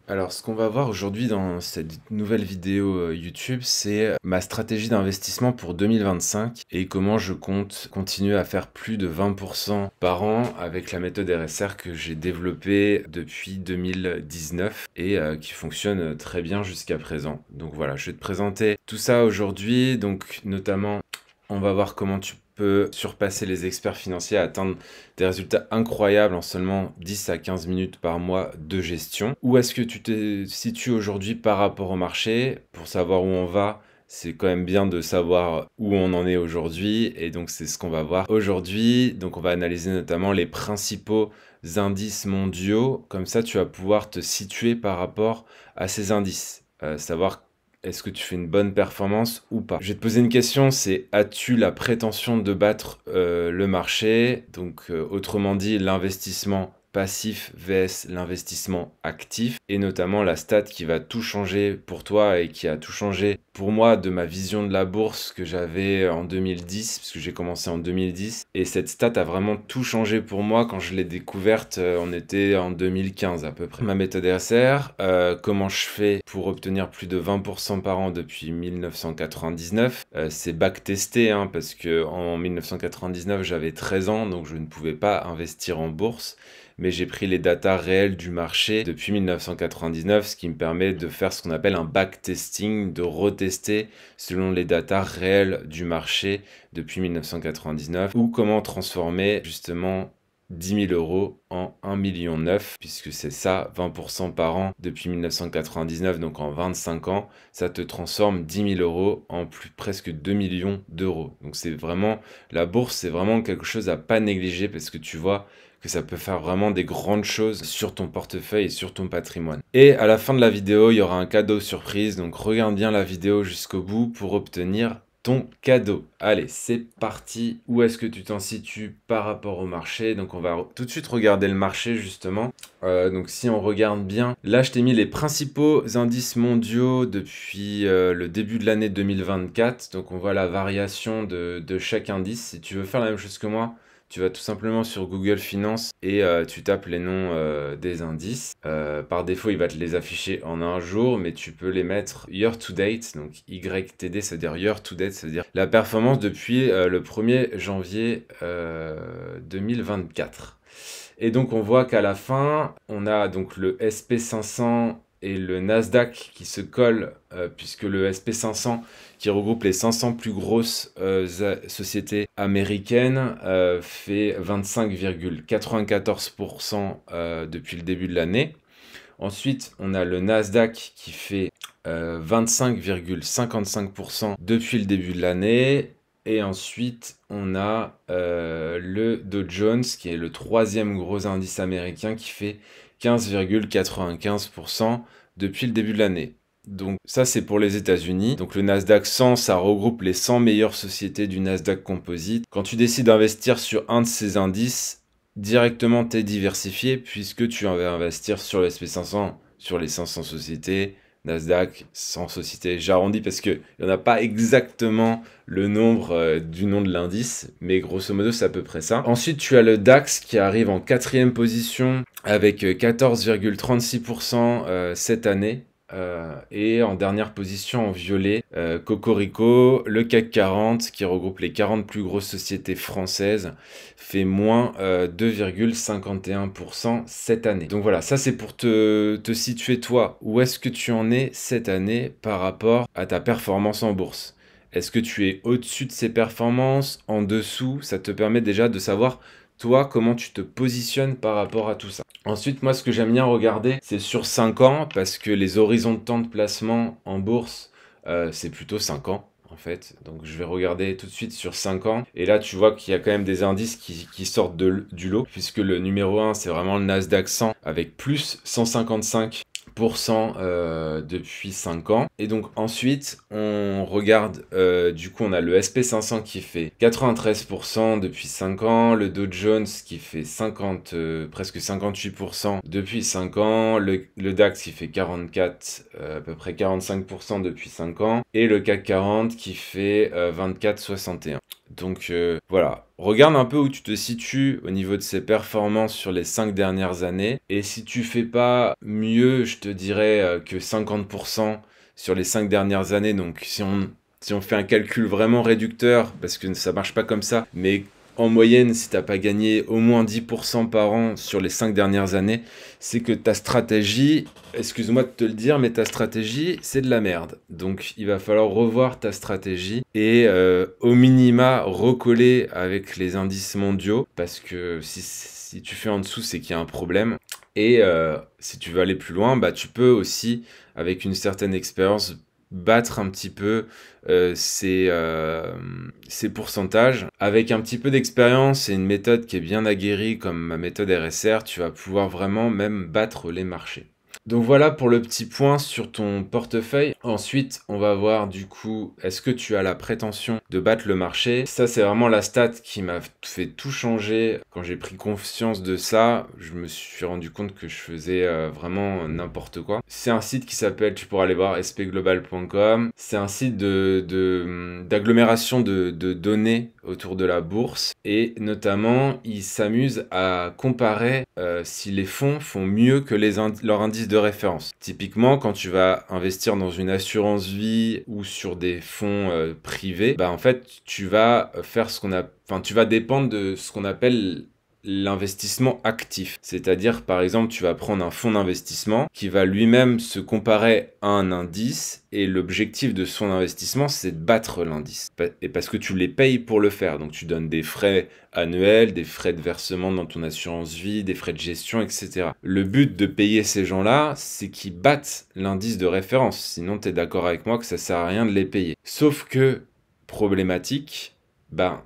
Alors, ce qu'on va voir aujourd'hui dans cette nouvelle vidéo YouTube, c'est ma stratégie d'investissement pour 2025 et comment je compte continuer à faire plus de 20% par an avec la méthode RSR que j'ai développée depuis 2019 et qui fonctionne très bien jusqu'à présent. Donc voilà, je vais te présenter tout ça aujourd'hui. Donc notamment, on va voir comment tu peux surpasser les experts financiers, atteindre des résultats incroyables en seulement 10 à 15 minutes par mois de gestion. Où est-ce que tu te situes aujourd'hui par rapport au marché? Pour savoir où on va, c'est quand même bien de savoir où on en est aujourd'hui. Et donc, c'est ce qu'on va voir aujourd'hui. Donc, on va analyser notamment les principaux indices mondiaux. Comme ça, tu vas pouvoir te situer par rapport à ces indices. Savoir est-ce que tu fais une bonne performance ou pas? Je vais te poser une question, c'est as-tu la prétention de battre le marché? Donc autrement dit, l'investissement passif vs l'investissement actif et notamment la stat qui va tout changer pour toi et qui a tout changé pour moi de ma vision de la bourse que j'avais en 2010 parce que j'ai commencé en 2010 et cette stat a vraiment tout changé pour moi quand je l'ai découverte, on était en 2015 à peu près. Ma méthode RSR, comment je fais pour obtenir plus de 20% par an depuis 1999, c'est backtesté hein, parce que en 1999 j'avais 13 ans donc je ne pouvais pas investir en bourse mais j'ai pris les datas réelles du marché depuis 1999, ce qui me permet de faire ce qu'on appelle un backtesting, de retester selon les datas réelles du marché depuis 1999, ou comment transformer justement 10 000 euros en 1,9 million, puisque c'est ça, 20% par an depuis 1999, donc en 25 ans, ça te transforme 10 000 euros en presque 2 millions d'euros. Donc c'est vraiment, la bourse, c'est vraiment quelque chose à pas négliger, parce que tu vois, que ça peut faire vraiment des grandes choses sur ton portefeuille et sur ton patrimoine. Et à la fin de la vidéo, il y aura un cadeau surprise, donc regarde bien la vidéo jusqu'au bout pour obtenir ton cadeau. Allez, c'est parti. Où est-ce que tu t'en situes par rapport au marché? Donc on va tout de suite regarder le marché justement. Donc si on regarde bien, là je t'ai mis les principaux indices mondiaux depuis le début de l'année 2024. Donc on voit la variation de chaque indice. Si tu veux faire la même chose que moi, tu vas tout simplement sur Google Finance et tu tapes les noms des indices. Par défaut, il va te les afficher en un jour, mais tu peux les mettre year to date, donc YTD, ça veut dire year to date, ça veut dire la performance depuis le 1er janvier 2024. Et donc on voit qu'à la fin, on a donc le SP500 et le Nasdaq qui se collent, puisque le SP500 qui regroupe les 500 plus grosses sociétés américaines fait 25,94% depuis le début de l'année. Ensuite, on a le Nasdaq qui fait 25,55% depuis le début de l'année. Et ensuite, on a le Dow Jones, qui est le troisième gros indice américain, qui fait 15,95% depuis le début de l'année. Donc ça, c'est pour les États-Unis. Donc le Nasdaq 100, ça regroupe les 100 meilleures sociétés du Nasdaq Composite. Quand tu décides d'investir sur un de ces indices, directement t'es diversifié puisque tu vas investir sur le SP500, sur les 500 sociétés, Nasdaq, 100 sociétés. J'arrondis parce qu'il n'y en a pas exactement le nombre du nom de l'indice, mais grosso modo, c'est à peu près ça. Ensuite, tu as le DAX qui arrive en 4e position avec 14,36% cette année. Et en dernière position en violet, Cocorico, le CAC 40 qui regroupe les 40 plus grosses sociétés françaises fait moins 2,51% cette année. Donc voilà, ça c'est pour te situer toi. Où est-ce que tu en es cette année par rapport à ta performance en bourse? Est-ce que tu es au-dessus de ces performances, en dessous? Ça te permet déjà de savoir toi, comment tu te positionnes par rapport à tout ça. Ensuite, moi, ce que j'aime bien regarder, c'est sur 5 ans, parce que les horizons de temps de placement en bourse, c'est plutôt 5 ans, en fait. Donc, je vais regarder tout de suite sur 5 ans. Et là, tu vois qu'il y a quand même des indices qui sortent du lot, puisque le numéro 1, c'est vraiment le Nasdaq 100, avec plus 155% depuis 5 ans. Et donc ensuite, on regarde, du coup, on a le SP500 qui fait 93% depuis 5 ans, le Dow Jones qui fait presque 58% depuis 5 ans, le DAX qui fait 44, à peu près 45% depuis 5 ans, et le CAC 40 qui fait 24,61. Donc voilà, regarde un peu où tu te situes au niveau de ces performances sur les 5 dernières années. Et si tu fais pas mieux, je te dirais que 50% sur les 5 dernières années. Donc si on fait un calcul vraiment réducteur, parce que ça marche pas comme ça, mais en moyenne, si t'as pas gagné au moins 10% par an sur les 5 dernières années, c'est que ta stratégie, excuse-moi de te le dire, mais ta stratégie, c'est de la merde. Donc il va falloir revoir ta stratégie et au minima recoller avec les indices mondiaux, parce que si tu fais en dessous, c'est qu'il y a un problème. Et si tu veux aller plus loin, bah, tu peux aussi, avec une certaine expérience, battre un petit peu ces pourcentages. Avec un petit peu d'expérience et une méthode qui est bien aguerrie comme ma méthode RSR, tu vas pouvoir vraiment même battre les marchés. Donc voilà pour le petit point sur ton portefeuille. Ensuite, on va voir du coup, est-ce que tu as la prétention de battre le marché? Ça, c'est vraiment la stat qui m'a fait tout changer. Quand j'ai pris conscience de ça, je me suis rendu compte que je faisais vraiment n'importe quoi. C'est un site qui s'appelle, tu pourras aller voir, spglobal.com. C'est un site d'agglomération de données autour de la bourse. Et notamment, il s'amuse à comparer si les fonds font mieux que leur indice de référence. Typiquement, quand tu vas investir dans une assurance vie ou sur des fonds privés, bah en fait, tu vas faire tu vas dépendre de ce qu'on appelle l'investissement actif. C'est-à-dire, par exemple, tu vas prendre un fonds d'investissement qui va lui-même se comparer à un indice et l'objectif de son investissement, c'est de battre l'indice. Et parce que tu les payes pour le faire. Donc, tu donnes des frais annuels, des frais de versement dans ton assurance vie, des frais de gestion, etc. Le but de payer ces gens-là, c'est qu'ils battent l'indice de référence. Sinon, tu es d'accord avec moi que ça sert à rien de les payer. Sauf que, problématique, alors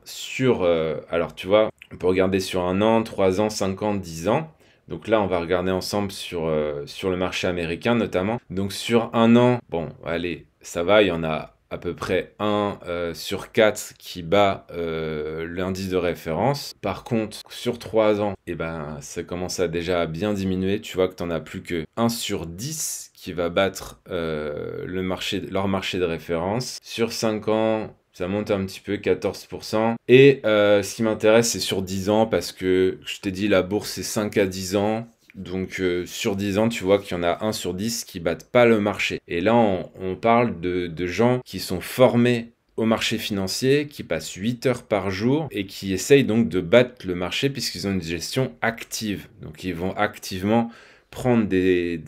tu vois, on peut regarder sur 1 an, 3 ans, 5 ans, 10 ans. Donc là, on va regarder ensemble sur le marché américain notamment. Donc sur 1 an, bon, allez, ça va, il y en a à peu près 1 sur 4 qui bat l'indice de référence. Par contre, sur 3 ans, eh ben, ça commence à déjà bien diminuer. Tu vois que tu n'en as plus que 1 sur 10 qui va battre leur marché de référence. Sur 5 ans, ça monte un petit peu, 14%. Et ce qui m'intéresse, c'est sur 10 ans, parce que je t'ai dit, la bourse, c'est 5 à 10 ans. Donc sur 10 ans, tu vois qu'il y en a 1 sur 10 qui battent pas le marché. Et là, on parle de gens qui sont formés au marché financier, qui passent 8 heures par jour et qui essayent donc de battre le marché puisqu'ils ont une gestion active. Donc ils vont activement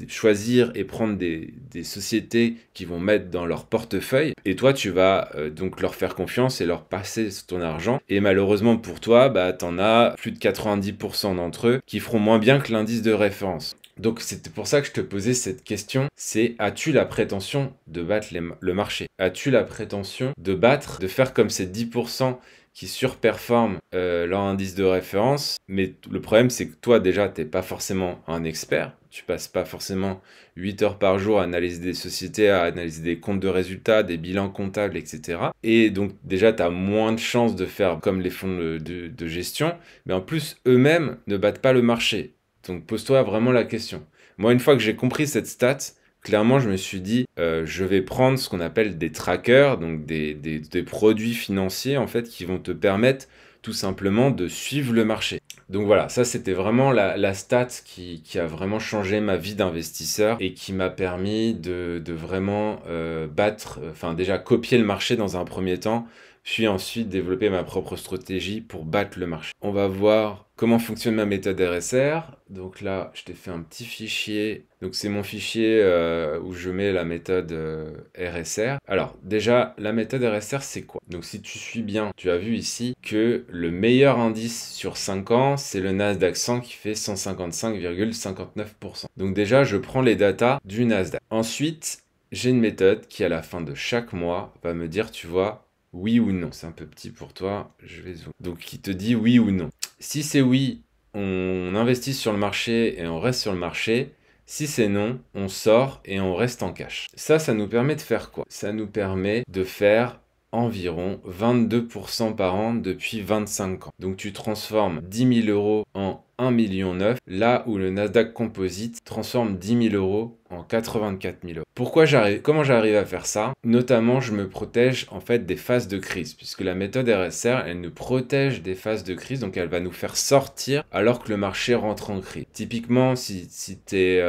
choisir et prendre des sociétés qui vont mettre dans leur portefeuille. Et toi, tu vas donc leur faire confiance et leur passer ton argent. Et malheureusement pour toi, bah, t'en as plus de 90% d'entre eux qui feront moins bien que l'indice de référence. Donc c'était pour ça que je te posais cette question, c'est as-tu la prétention de battre le marché? As-tu la prétention de faire comme ces 10% qui surperforment leur indice de référence? Mais le problème, c'est que toi, déjà, t'es pas forcément un expert. Tu passes pas forcément 8 heures par jour à analyser des sociétés, à analyser des comptes de résultats, des bilans comptables, etc. Et donc, déjà, tu as moins de chances de faire comme les fonds de gestion. Mais en plus, eux-mêmes ne battent pas le marché. Donc, pose-toi vraiment la question. Moi, une fois que j'ai compris cette stat, clairement, je me suis dit, je vais prendre ce qu'on appelle des trackers, donc des produits financiers, en fait, qui vont te permettre tout simplement de suivre le marché. Donc voilà, ça c'était vraiment la stat qui a vraiment changé ma vie d'investisseur et qui m'a permis de vraiment déjà copier le marché dans un premier temps, puis ensuite développer ma propre stratégie pour battre le marché. On va voir comment fonctionne ma méthode RSR. Donc là, je t'ai fait un petit fichier. Donc c'est mon fichier où je mets la méthode RSR. Alors déjà, la méthode RSR, c'est quoi? Donc si tu suis bien, tu as vu ici que le meilleur indice sur 5 ans, c'est le Nasdaq 100 qui fait 155,59%. Donc déjà, je prends les datas du Nasdaq. Ensuite, j'ai une méthode qui, à la fin de chaque mois, va me dire, tu vois, oui ou non. C'est un peu petit pour toi, je vais zoomer. Donc qui te dit oui ou non. Si c'est oui, on investit sur le marché et on reste sur le marché. Si c'est non, on sort et on reste en cash. Ça nous permet de faire quoi? Ça nous permet de faire environ 22% par an depuis 25 ans. Donc tu transformes 10 000 euros en 1,9 million, là où le Nasdaq Composite transforme 10 000 euros en 84 000 euros. Comment j'arrive à faire ça? Notamment, je me protège en fait des phases de crise, puisque la méthode RSR, elle nous protège des phases de crise, donc elle va nous faire sortir alors que le marché rentre en crise. Typiquement, si tu es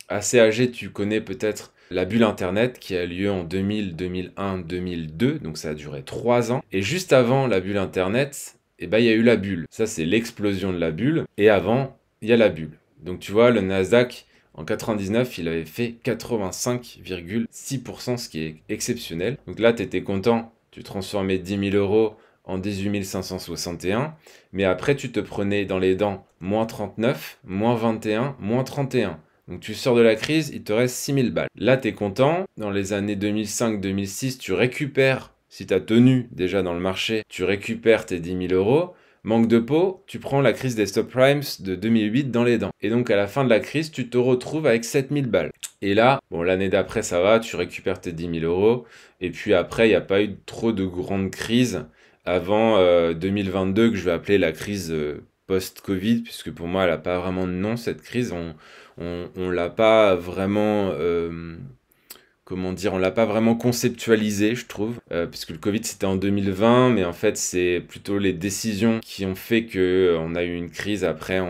assez âgé, tu connais peut-être la bulle Internet qui a lieu en 2000, 2001, 2002, donc ça a duré 3 ans. Et juste avant la bulle Internet, il y a eu la bulle. Ça, c'est l'explosion de la bulle. Et avant, il y a la bulle. Donc tu vois, le Nasdaq, en 99, il avait fait 85,6%, ce qui est exceptionnel. Donc là, tu étais content, tu transformais 10 000 euros en 18 561. Mais après, tu te prenais dans les dents moins 39, moins 21, moins 31. Donc tu sors de la crise, il te reste 6 000 balles. Là, tu es content. Dans les années 2005-2006, tu récupères, si tu as tenu déjà dans le marché, tu récupères tes 10 000 euros. Manque de peau, tu prends la crise des subprimes de 2008 dans les dents. Et donc à la fin de la crise, tu te retrouves avec 7 000 balles. Et là, bon, l'année d'après, ça va, tu récupères tes 10 000 euros. Et puis après, il n'y a pas eu trop de grandes crises avant 2022, que je vais appeler la crise post-Covid, puisque pour moi, elle n'a pas vraiment de nom, cette crise. On l'a pas vraiment, comment dire, on l'a pas vraiment conceptualisé, je trouve, puisque le Covid c'était en 2020, mais en fait c'est plutôt les décisions qui ont fait que on a eu une crise après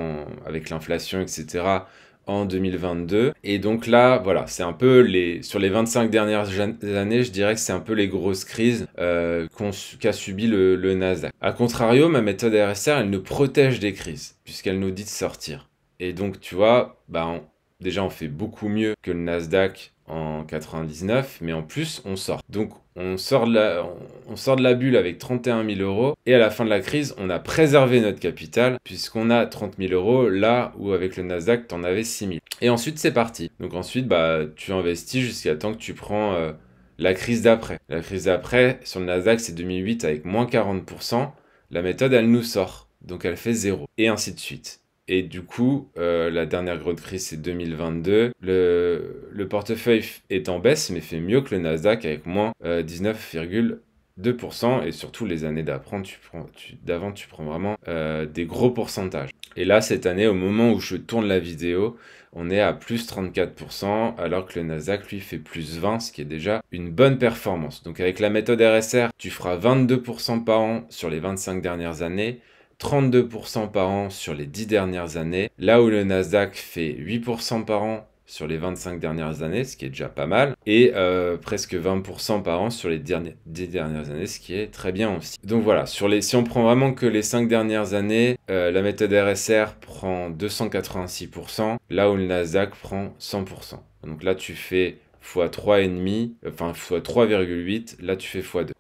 avec l'inflation, etc. en 2022. Et donc là, voilà, c'est un peu sur les 25 dernières années, je dirais que c'est un peu les grosses crises qu'a subi le Nasdaq. A contrario, ma méthode RSR, elle nous protège des crises, puisqu'elle nous dit de sortir. Et donc, tu vois, déjà, on fait beaucoup mieux que le Nasdaq en 99, mais en plus, on sort. Donc, on sort de la bulle avec 31 000 euros, et à la fin de la crise, on a préservé notre capital, puisqu'on a 30 000 euros, là où avec le Nasdaq, tu en avais 6 000. Et ensuite, c'est parti. Donc ensuite, tu investis jusqu'à temps que tu prends la crise d'après. La crise d'après, sur le Nasdaq, c'est 2008 avec moins 40%. La méthode, elle nous sort. Donc elle fait 0. Et ainsi de suite. Et du coup, la dernière grosse crise, c'est 2022. Le portefeuille est en baisse, mais fait mieux que le Nasdaq avec moins 19,2%. Et surtout, les années d'avant, tu prends vraiment des gros pourcentages. Et là, cette année, au moment où je tourne la vidéo, on est à plus 34%, alors que le Nasdaq, lui, fait plus 20%, ce qui est déjà une bonne performance. Donc avec la méthode RSR, tu feras 22% par an sur les 25 dernières années, 32% par an sur les 10 dernières années, là où le Nasdaq fait 8% par an sur les 25 dernières années, ce qui est déjà pas mal, et presque 20% par an sur les 10 dernières années, ce qui est très bien aussi. Donc voilà, si on prend vraiment que les 5 dernières années, la méthode RSR prend 286%, là où le Nasdaq prend 100%. Donc là, tu fais x 3,5, enfin x 3,8, là tu fais x2.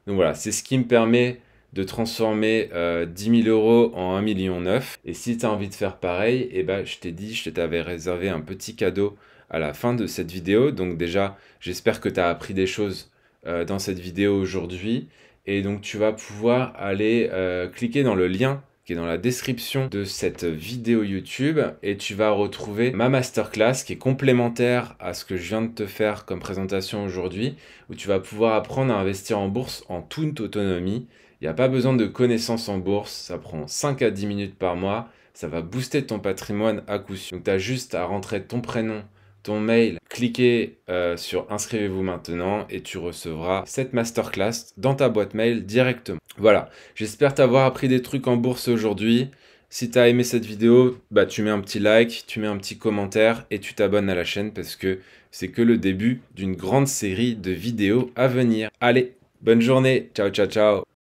Donc voilà, c'est ce qui me permet de transformer 10 000 euros en 1,9 million. Et si tu as envie de faire pareil, je t'avais réservé un petit cadeau à la fin de cette vidéo. Donc déjà, j'espère que tu as appris des choses dans cette vidéo aujourd'hui. Et donc tu vas pouvoir aller cliquer dans le lien qui est dans la description de cette vidéo YouTube et tu vas retrouver ma masterclass qui est complémentaire à ce que je viens de te faire comme présentation aujourd'hui, où tu vas pouvoir apprendre à investir en bourse en toute autonomie. Il n'y a pas besoin de connaissances en bourse, ça prend 5 à 10 minutes par mois, ça va booster ton patrimoine à coup sûr. Donc tu as juste à rentrer ton prénom, ton mail, cliquez sur inscrivez-vous maintenant et tu recevras cette masterclass dans ta boîte mail directement. Voilà, j'espère t'avoir appris des trucs en bourse aujourd'hui. Si tu as aimé cette vidéo, tu mets un petit like, tu mets un petit commentaire et tu t'abonnes à la chaîne parce que c'est que le début d'une grande série de vidéos à venir. Allez, bonne journée, ciao ciao ciao.